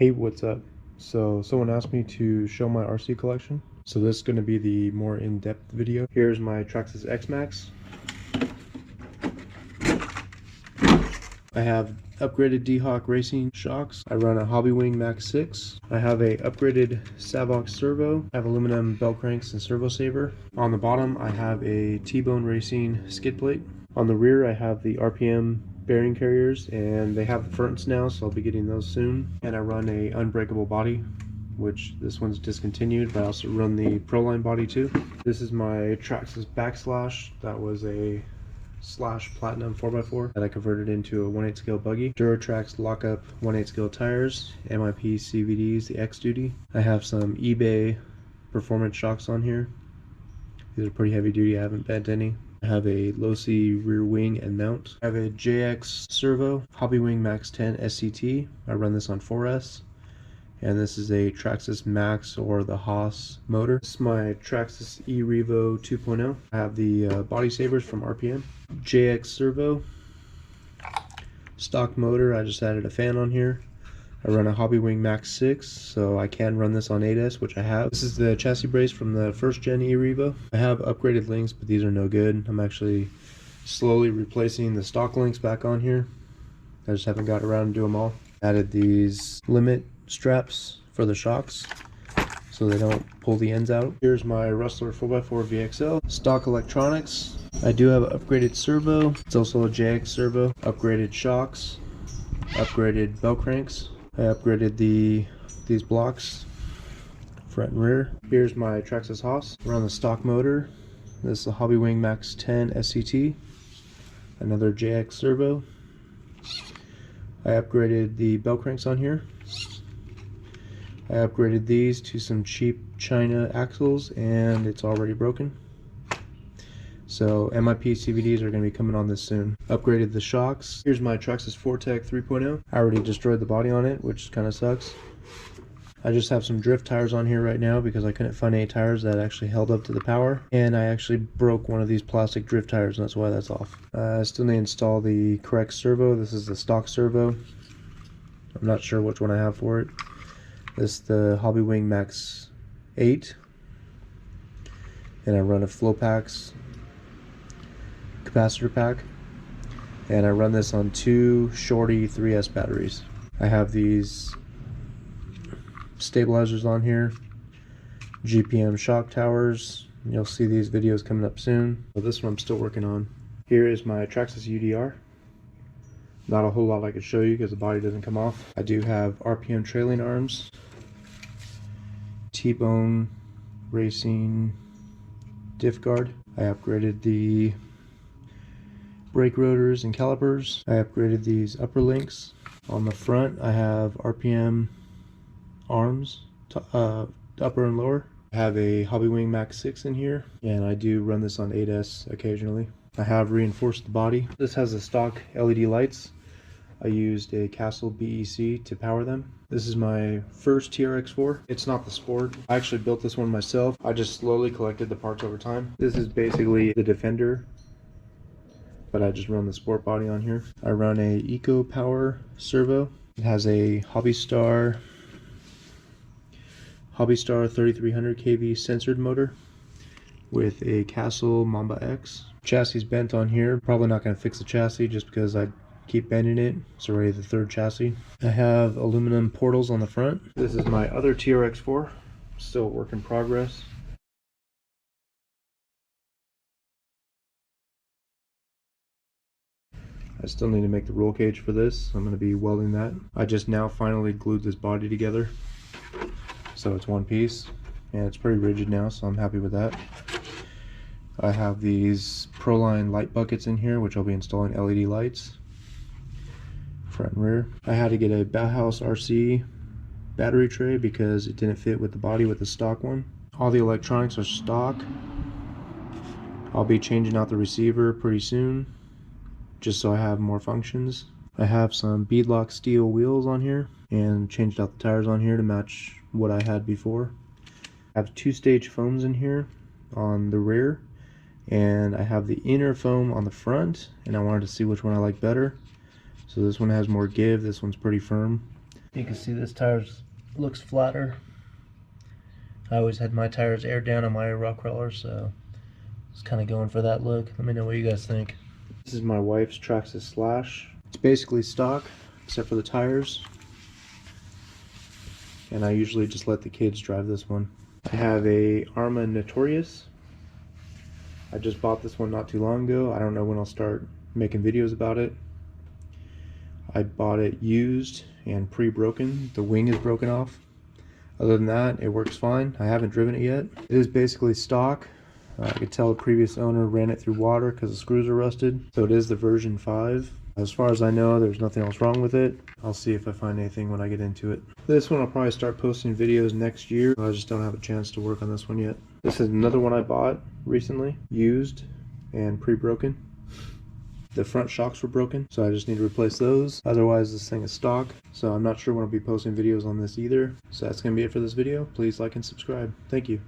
Hey, what's up? So someone asked me to show my RC collection. So this is going to be the more in-depth video. Here's my Traxxas X-Maxx. I have upgraded D-Hawk racing shocks. I run a Hobbywing Max 6. I have a upgraded Savox servo. I have aluminum bell cranks and servo saver. On the bottom I have a T-Bone Racing skid plate. On the rear I have the RPM bearing carriers, and they have the fronts now, so I'll be getting those soon. And I run a unbreakable body, which this one's discontinued, but I also run the Proline body too. This is my Traxxas Backslash. That was a Slash Platinum 4x4 that I converted into a 1/8 scale buggy. Duratrax lockup 1/8 scale tires, MIP CVDs, the X Duty. I have some eBay performance shocks on here. These are pretty heavy duty, I haven't bent any. I have a Losi rear wing and mount. I have a JX servo, Hobbywing Max 10 SCT. I run this on 4S. And this is a Traxxas Max or the Haas motor. This is my Traxxas E-Revo 2.0. I have the body savers from RPM. JX servo. Stock motor, I just added a fan on here. I run a Hobbywing Max 6, so I can run this on 8S, which I have. This is the chassis brace from the first gen E-Revo. I have upgraded links, but these are no good. I'm actually slowly replacing the stock links back on here. I just haven't got around to do them all. Added these limit straps for the shocks so they don't pull the ends out. Here's my Rustler 4x4 VXL. Stock electronics. I do have an upgraded servo. It's also a JX servo. Upgraded shocks. Upgraded bell cranks. I upgraded these blocks, front and rear. Here's my Traxxas Haas. We're on the stock motor. This is a Hobbywing Max 10 SCT. Another JX servo. I upgraded the bell cranks on here. I upgraded these to some cheap China axles, and it's already broken. So MIP CVDs are going to be coming on this soon. Upgraded the shocks. Here's my Traxxas Vortec 3.0. I already destroyed the body on it, which kind of sucks. I just have some drift tires on here right now because I couldn't find any tires that actually held up to the power. And I actually broke one of these plastic drift tires, and that's why that's off. I still need to install the correct servo. This is the stock servo. I'm not sure which one I have for it. This is the Hobbywing Max 8. And I run a flow packs capacitor pack, and I run this on two Shorty 3S batteries. I have these stabilizers on here, GPM shock towers. You'll see these videos coming up soon. So this one I'm still working on. Here is my Traxxas Udr. Not a whole lot I could show you because the body doesn't come off. I do have RPM trailing arms, T-Bone Racing diff guard. I upgraded the brake rotors and calipers. I upgraded these upper links. On the front I have RPM arms, upper and lower. I have a Hobbywing Max 6 in here, and I do run this on 8S occasionally. I have reinforced the body. This has the stock LED lights. I used a Castle BEC to power them. This is my first TRX4. It's not the Sport. I actually built this one myself. I just slowly collected the parts over time. This is basically the Defender, but I just run the Sport body on here. I run a Eco Power servo. It has a Hobby Star 3300 kV censored motor with a Castle Mamba X. Chassis bent on here. Probably not going to fix the chassis just because I keep bending it. It's already the third chassis. I have aluminum portals on the front. This is my other TRX4. Still a work in progress. I still need to make the roll cage for this. I'm going to be welding that. I just now finally glued this body together, so it's one piece, and it's pretty rigid now, so I'm happy with that. I have these Proline light buckets in here, which I'll be installing LED lights, front and rear. I had to get a Bauhaus RC battery tray because it didn't fit with the body with the stock one. All the electronics are stock. I'll be changing out the receiver pretty soon, just so I have more functions. I have some beadlock steel wheels on here and changed out the tires on here to match what I had before. I have two-stage foams in here on the rear, and I have the inner foam on the front, and I wanted to see which one I like better. So this one has more give, this one's pretty firm. You can see this tire looks flatter. I always had my tires aired down on my rock crawlers, so it's kind of going for that look. Let me know what you guys think. This is my wife's Traxxas Slash. It's basically stock, except for the tires. And I usually just let the kids drive this one. I have a Arrma Notorious. I just bought this one not too long ago. I don't know when I'll start making videos about it. I bought it used and pre-broken. The wing is broken off. Other than that, it works fine. I haven't driven it yet. It is basically stock. I could tell the previous owner ran it through water because the screws are rusted. So it is the version 5. As far as I know, there's nothing else wrong with it. I'll see if I find anything when I get into it. This one I'll probably start posting videos next year. I just don't have a chance to work on this one yet. This is another one I bought recently, used and pre-broken. The front shocks were broken, so I just need to replace those. Otherwise, this thing is stock, so I'm not sure when I'll be posting videos on this either. So that's going to be it for this video. Please like and subscribe. Thank you.